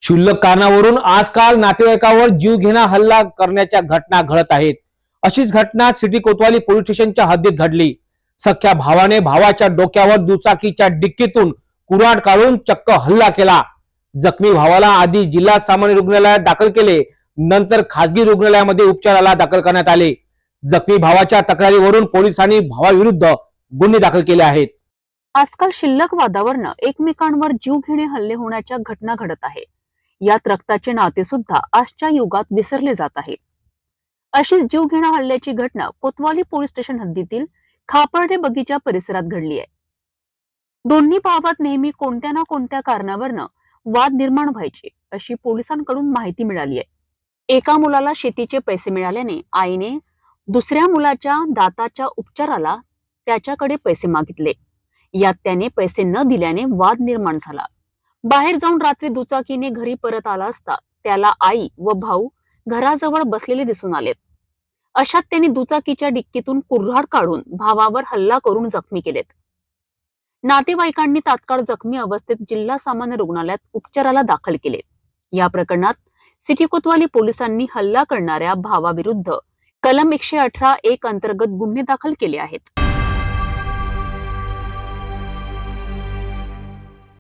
क्षुल्लक कारणावरून आजकाल नातेवाईकावर जीवघेणा हल्ला करण्याच्या घटना घडत आहेत। अशीच घटना सिटी कोतवाली पोलीस स्टेशनच्या हद्दीत घडली। सख्या भावाने भावाच्या डोक्यावर दुचाकीच्या डिक्कीतून कुऱ्हाड काढून चक्क हल्ला केला। जखमी भावाला आधी जिल्हा सामान्य रुग्णालयात दाखल केले, नंतर खासगी रुग्णालयामध्ये उपचाराला दाखल करण्यात आले। जखमी भावाच्या तक्रारीवरून पोलिसांनी भावाविरुद्ध गुन्हे दाखल केले आहेत। आजकाल शिल्लक वादावरनं एकमेकांवर जीवघेणे हल्ले होण्याच्या घटना घडत आहे। यात रक्ताचे नाते सुद्धा आजच्या युगात विसरले जात आहे। अशीच जीवघेणा हल्ल्याची घटना कोतवाली पोलीस स्टेशन हद्दीतील खापर्डे बगीचा परिसरात घडली आहे। दोन्ही भावात नेहमी कोणत्या ना कोणत्या कारणावरनं वाद निर्माण व्हायचे अशी पोलिसांकडून माहिती मिळाली आहे। एका मुलाला शेतीचे पैसे मिळाल्याने आईने दुसऱ्या मुलाच्या दाताच्या उपचाराला त्याच्याकडे पैसे मागितले। यात त्याने पैसे न दिल्याने वाद निर्माण झाला। बाहेर जाऊन रात्री दुचाकीने घरी परत आला असता त्याला आई व भाऊ घराजवळ बसलेले दिसून आलेत। अशात त्यांनी दुचाकीच्या डिक्कीतून कुऱ्हाड काढून भावावर हल्ला करून जखमी केलेत। नातेवाईकांनी तात्काळ जखमी अवस्थेत जिल्हा सामान्य रुग्णालयात उपचाराला दाखल केले। या प्रकरणात सिटी कोतवाली पोलिसांनी हल्ला करणाऱ्या भावाविरुद्ध कलम 118(1) अंतर्गत गुन्हे दाखल केले आहेत।